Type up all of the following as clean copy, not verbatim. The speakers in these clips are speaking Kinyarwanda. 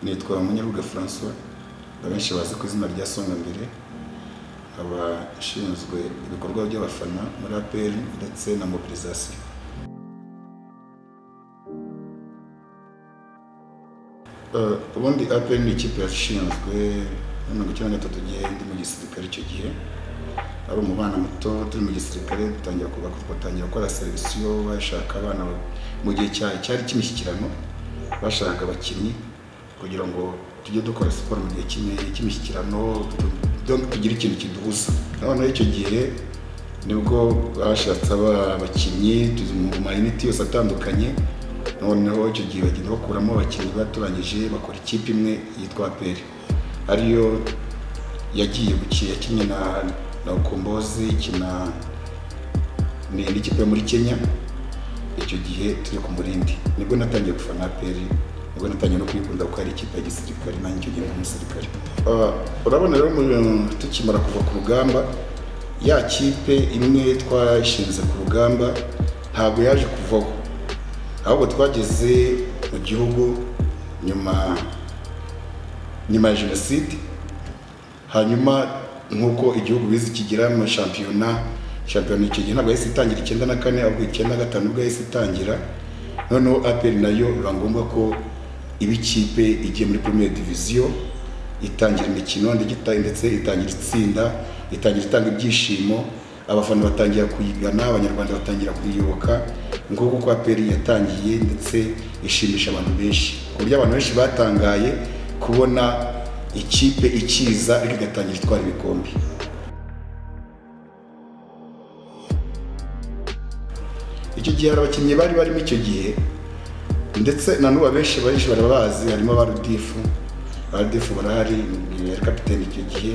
Nitwa Munyaruga François, abenshi bazi ku izina rya Songa Mbere, aba ashinzwe ibikorwa by'abafana muri APR ndetse na mobilisation. Ubundi APR ni ikipe yashinzwe mu 1993 ndi mu gisirikare icyo gihe. Ari umubana muto turi mu gisirikare dutangira kubatangira gukora servisiyo bashaka abana mu gihe cyari kimishyikirano, bashaka abakinnyi kugira ngo tujye dukora siporo mu gihe cy'imishyikirano tugira ikintu kiduhuza. None icyo gihe nibwo bashatse abakinnyi mu mayinite yose atandukanye. Noneho icyo gihe bagenda bakuramo abakinnyi baturangije bakora ikipe imwe yitwa APR, ariyo yagiye yakinnye na Ukombozi ikina n'ikipe muri Kenya. Icyo gihe turi ku Murindi nibwo natangiye gufana APR, nibwo natangiye no kwikunda kuko ari ikipe ya gisirikare nanjye icyo gihe nk'umusirikare. Urabona rero tukimara kuva ku rugamba, ya kipe imwe twashinze ku rugamba ntabwo yaje kuvaho, ahubwo twageze mu gihugu nyuma ya jenoside. Hanyuma nk'uko igihugu bizi kigira mu shampiyona icyo gihe ntabwo yahise itangira 94 ahubwo 95 nibwo yahise itangira. Noneho APR nayo biba ngombwa ko iba ikipe igiye muri première division, itangira imikino ndetse itangira itsinda, itangira itanga ibyishimo, abafana batangira kuyigana, abanyarwanda batangira kuyiyoboka. Nguko uko APR yatangiye ndetse ishimisha abantu benshi, ku buryo abantu benshi batangaye kubona ikipe ikiza ariko igatangira itwara ibikombe. Icyo gihe abakinnyi bari barimo icyo gihe ndetse na n'ubu benshi barabazi, harimo Rudifu barahari, yari kapiteni icyo gihe.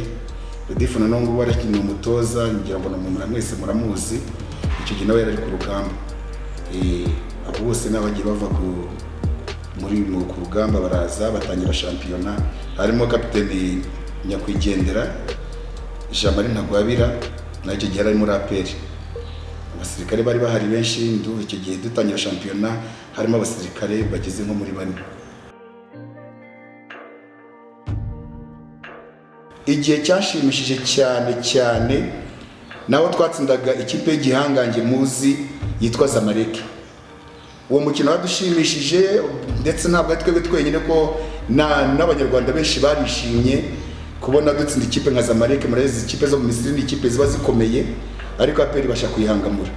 Rudifu na none ubu arakina umutoza, ngira ngo mwese muramuzi. Icyo gihe nawe yari ku rugamba. Abo bose n'abagiye bava ku rugamba baraza batangira shampiyona. Harimo kapiteni nyakwigendera Jean-Marie Ntagwabira, na icyo gihe ari muri APR. Abasirikare bari bahari benshi, icyo gihe dutangira shampiyona harimo abasirikare bageze nko muri 4. Igihe cyashimishije cyane naho twatsindaga ikipe y'igihangange muzi yitwa Zamalek. Uwo mukino wadushimishije ndetse ntabwo twebwe twenyine ko n'abanyarwanda benshi barishimye kubona dutsinda ikipe nka Zamalek. Murazi ikipe zo mu Misiri ni ikipe ziba zikomeye, ariko APR ibasha kuyihangamura.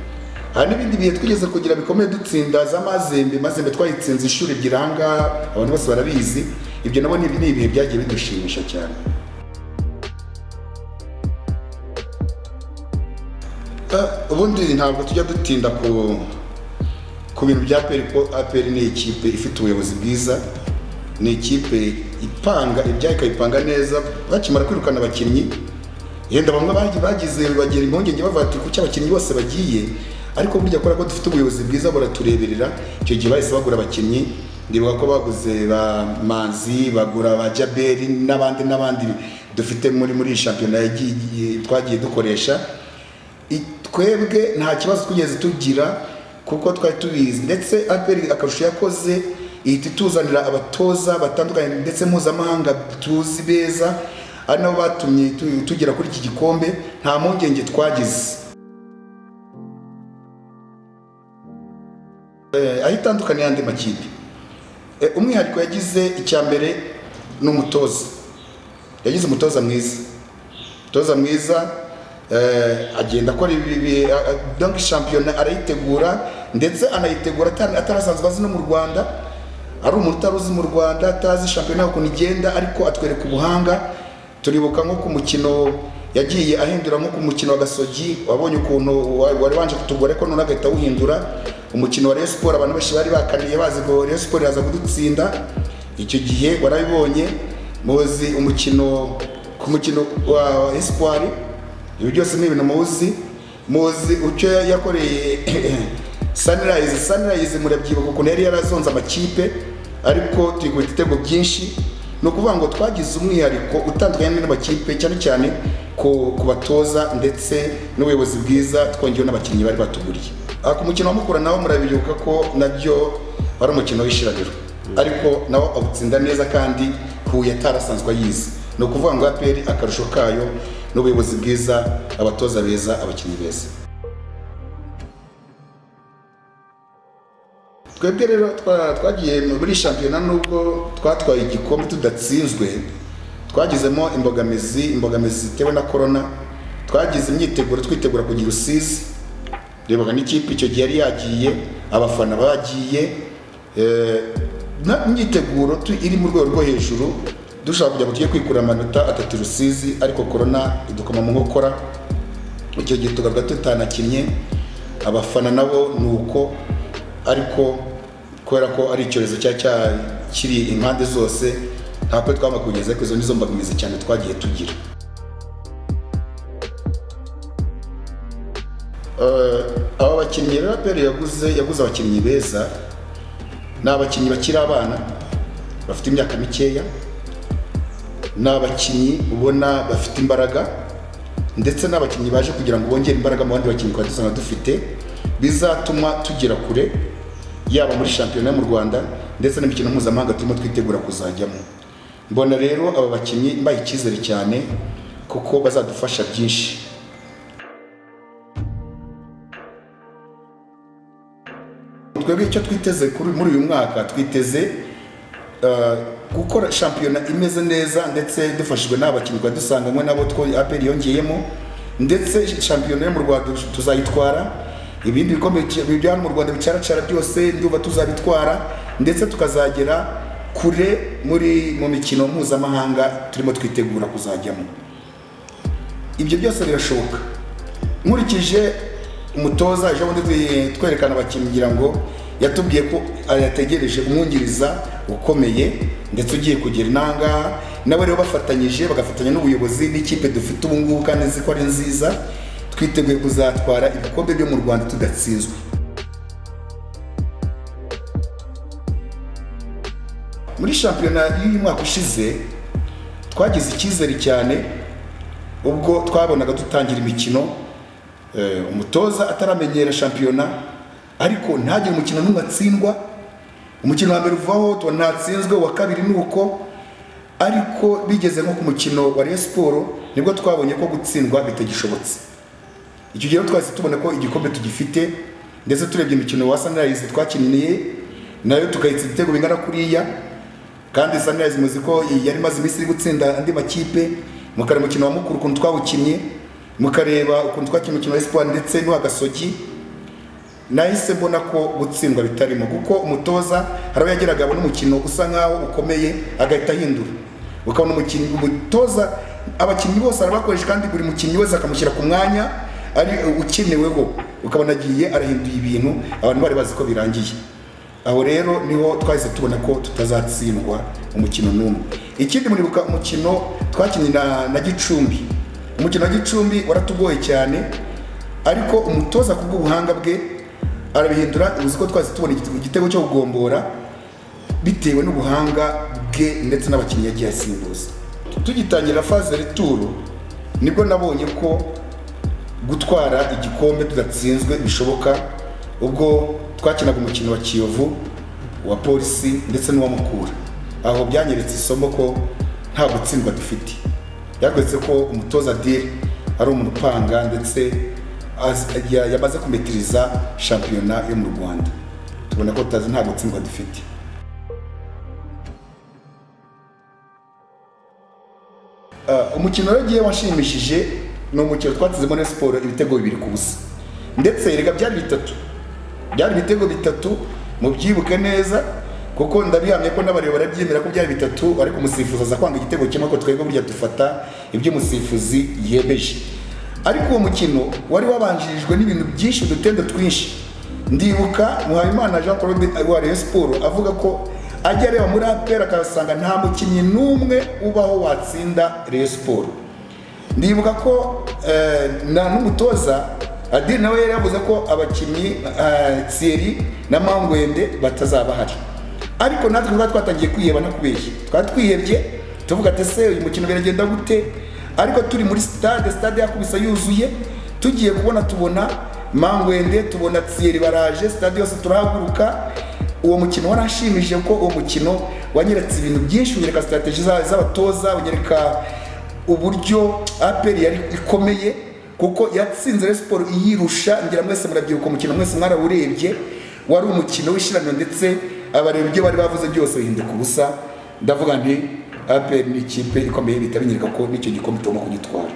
Hari n'ibindi bihe twigeze kugira bikomeye dutsinda za Mazembe twayitsinze ishuri ryiranga, abantu bose barabizi. Ibyo nabo ni ibihe byagiye bidushimisha cyane. Ubundi ntabwo tujya dutinda ku bintu bya APR, ko APR ni ikipe ifite ubuyobozi bwiza, ni ikipe ipanga ibyayo ikayipanga neza. Bakimara kwirukana abakinnyi, yenda bamwe bagira impungenge bavuga ati kuki abakinnyi bose bagiye, ariko burya ko dufite ubuyobozi bwiza buratureberera. Icyo gihe bahise bagura abakinnyi, ndibuka ko baguze ba Manzi, bagura ba Jaberi n'abandi dufite muri shampiyona twagiye dukoresha. Twebwe nta kibazo twigeze tugira kuko twari tubizi, ndetse APR akarusho yakoze ihita ituzanira abatoza batandukanye ndetse mpuzamahanga tuzi beza, ari nabo batumye tugera kuri iki gikombe. Nta mpungenge twagize. Ahitandukanye y'andi makipe, umwihariko yagize icya mbere n'umutoza. Yagize umutoza mwiza, agenda akora donc shampiyona arayitegura, ndetse anayitegura atarasanzwe azi no mu Rwanda. Ari umuntu utaruzi mu Rwanda, atazi shampiyona ukuntu igenda, ariko atwereka ubuhanga. Turibuka nko ku mukino yagiye ahindura, nko ku mukino wa Gasogi, wabonye ukuntu wari wanje kutugora ko none agahita awuhindura. Umukino wa Rayon Sport abantu benshi bari bakaniye bazi ngo Rayon Sport yaza kudutsinda. Icyo gihe warabibonye, muzi ku mukino wa Espoir. Ibi byose ni ibintu muzi ucyo yakoreye Sunrise murabyibuka ukuntu yari yarazonze amakipe, ariko tuyikubita ibitego byinshi. Ni ukuvuga ngo twagize umwihariko utandukanye n'amakipe, cyane ku batoza ndetse n'ubuyobozi bwiza, twongeyeho n'abakinnyi bari batuguriye. Ku mukino wa Mukura naho murabibuka ko nabyo wari umukino w'ishiraniro. ariko nawe awutsinda neza kandi Huye atarasanzwe ayizi. Ni ukuvuga ngo APR akarusho kayo n'ubuyobozi bwiza, abatoza beza, abakinnyi beza. Twebwe rero twagiye muri shampiyona nubwo twatwaye igikombe tudatsinzwe, twagizemo imbogamizi zitewe na corona. Twagize imyiteguro twitegura kugira Rusizi, rebaga n'ikipe icyo gihe yari yagiye, abafana bagiye, imyiteguro iri mu rwego rwo hejuru, dushaka kujya tugiye kwikura amanota 3 Rusizi, ariko corona idukoma mu nkokora. Icyo gihe tugaruka tutanakinnye, abafana nabo nuko, ariko kubera ko ari icyorezo kiri impande zose, ntabwo twama kugeza ko izo nizo mbogamizi cyane twagiye tugira. Aba bakinnyi rero APR yaguze abakinnyi beza, n'abakinnyi bakiri abana bafite imyaka mikeya, n'abakinnyi ubona bafite imbaraga, ndetse n'abakinnyi baje kugira ngo bongere imbaraga mu bandi bakinnyi twari dusanzwe dufite, bizatuma tugera kure yaba muri shampiyona mu Rwanda ndetse n'imikino mpuzamahanga turimo twitegura kuzajyamo. Mbona rero aba bakinnyi mbaye icyizere cyane kuko bazadufasha byinshi. Twebwe icyo twiteze muri uyu mwaka, twiteze gukora shampiyona imeze neza, ndetse dufashijwe n'abakinnyi dusanganywe nabo APR yongeyemo, ndetse shampiyona yo mu Rwanda tuzayitwara. Ibindi bikombe byo mu Rwanda bicaracara byose ndumva tuzabitwara, ndetse tukazagera kure mu mikino mpuzamahanga turimo twitegura kuzajyamo. Ibyo byose birashoboka. Nkurikije umutoza ejo bundi twerekana abakinnyi ngira ngo yatubwiye ko yategereje umwungiriza ukomeye, ndetse ugiye kugera inanga nabo rero bafatanyije bagafatanya n'ubuyobozi n'ikipe dufite ubu ngubu kandi nzi ko ari nziza. Twiteguye kuzatwara ibikombe byo mu Rwanda tudatsinzwe. Muri shampiyona y'uyu mwaka ushize twagize icyizere cyane ubwo twabonaga dutangira imikino, umutoza ataramenyera shampiyona, ariko ntagire umukino n'umwe atsindwa. Umukino wa mbere uvaho tunatsinzwe, wa kabiri nuko, ariko bigeze nko ku mukino wa Rayon Sports nibwo twabonye ko gutsindwa bitagishobotse. Icyo gihe twahise tubona ko igikombe tugifite, ndetse turebye imikino wa Sunrise twakiniye nayo tukayitsa ibitego bingana kuriya, kandi Sunrise muzi ko yari maze iminsi iri gutsinda andi makipe. Mukare mukino wa Mukuru ukuntu twawukinnye, mukareba ukuntu twakinnye umukino wa Espoir ndetse n'uwa Gasogi, nahise mbona ko gutsindwa bitarimo, kuko umutoza haraho yageraga abona umukino usa nkaho ukomeye agahita ahindura, ukabona umutoza abakinnyi bose arabakoresha, kandi buri mukinnyi wese akamushyira ku mwanya ari ukeneweho, ukabona agiye arahinduye ibintu abantu bari bazi ko birangiye. Aho rero niho twahise tubona ko tutazatsindwa umukino n'umwe. Ikindi muribuka umukino twakinnye na Gicumbi. Umukino wa Gicumbi waratugoye cyane, ariko umutoza kubw'ubuhanga bwe arabihindura, uzi ko twahise tubona igitego cyo kugombora bitewe n'ubuhanga bwe ndetse n'abakinnyi yagiye asimbuza. Tugitangira phase retour nibwo nabonye ko gutwara igikombe tudatsinzwe bishoboka, ubwo twakinaga umukino wa Kiyovu, wa Polisi ndetse n'uwa Mukura. Aho byanyeretse isomo ko nta gutsindwa dufite. Yakwetse ko umutoza Adil ari umuntu upanga, ndetse yamaze kumetiriza shampiyona yo mu Rwanda. Tubona ko nta gutsindwa dufite. Umukino wagiye washimishije ni umukino twatsinzemo na Sport ibitego 2-0, ndetse rega byari ibitego 3 mu byibuke neza, kuko ndabihamye ko n'abareba barabyemera ko byari 3, ariko umusifuzi aza kwanga igitego kimwe, ko twebwe burya dufata ibyo umusifuzi yemeje. Ariko uwo mukino wari wabanjirijwe n'ibintu byinshi, udutendo twinshi. Ndibuka Muhabimana Jean Claude wa Rayon Sports avuga ko ajya areba muri APR akasanga nta mukinnyi n'umwe ubaho watsinda Rayon Sports. Ndibuka ko n'umutoza Adil nawe yari yavuze ko abakinnyi Thierry na Mangwende batazabahari, ariko natwe twatangiye kwiheba no kubeshya. Twatwihebye tuvuga ati se uyu mukino biragenda gute, ariko turi muri stade yakubisa yuzuye, tugiye tubona Mangwende, tubona Thierry baraje, stade yose turahaguruka. uwo mukino warashimije ko uwo mukino wanyeretse ibintu byinshi, unyereka strategy z'abatoza, unyereka uburyo APR yari ikomeye kuko yatsinze Rayon Sports iyirusha. Ngira mwese murabyibuka umukino mwese mwarawurebye, wari umukino w'ishiraniro ndetse abareba ibyo bari bavuze byose bihinduka ubusa. Ndavuga nti APR ni ikipe ikomeye, bita binyereka ko n'icyo gikombe tugomba kugitwara.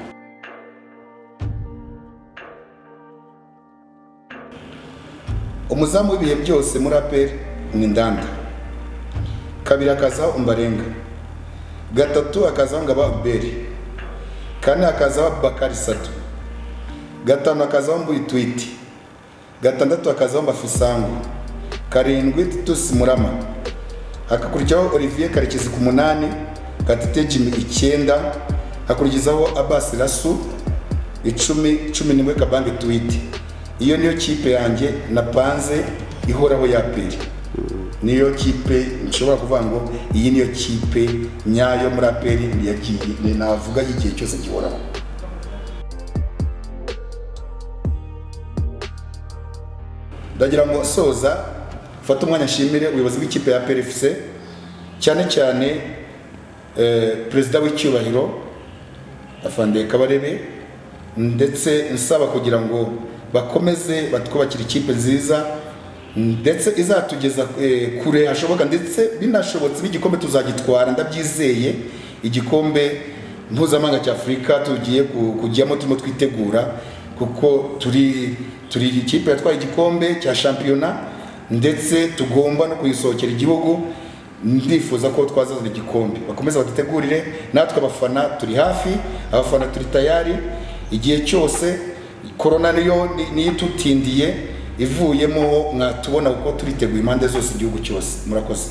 Umuzamu w'ibihe byose muri APR ni Ndanda, kabiri akazaho Umbarenga, gatatu akazaho Ngaba Albert, kane akazaho Bakari Sato, gatanu akazaho Mbuyi Twiti, gatandatu akazaho Mbafisango, karindwi Titus Murama, hakakurikizaho Olivier Karekezi ku 8, Gatete Jimmy 9, hakurikizaho Abbas Rasu 10 Kabange Twiti. Iyo niyo kipe yanjye napanze ihoraho ya APR. Niyo kipe nshobora kuvuga ngo iyi niyo kipe nyayo muri APR yagiye navuga igihe cyose gihoraho. Ndagira ngo soza fata umwanya nshimire ubuyobozi bw'ikipe ya APR FC, cyane cyane perezida w'icyubahiro Afande Kabarebe, ndetse nsaba kugira ngo bakomeze batwubakira ikipe nziza ndetse izatugeza kure hashoboka, ndetse binashobotse n'igikombe tuzagitwara. Ndabyizeye igikombe mpuzamahanga cya Afurika tugiye kujyamo, turimo twitegura kuko turi ikipe yatwaye igikombe cya shampiyona ndetse tugomba no kuyisohokera igihugu. Ndifuza ko twazazana igikombe, bakomeza badutegurire, natwe abafana turi hafi, abafana turi tayari igihe cyose. Corona niyo tutindiye ivuyemo, mwatubona uko turiteguye impande zose igihugu cyose. Murakoze.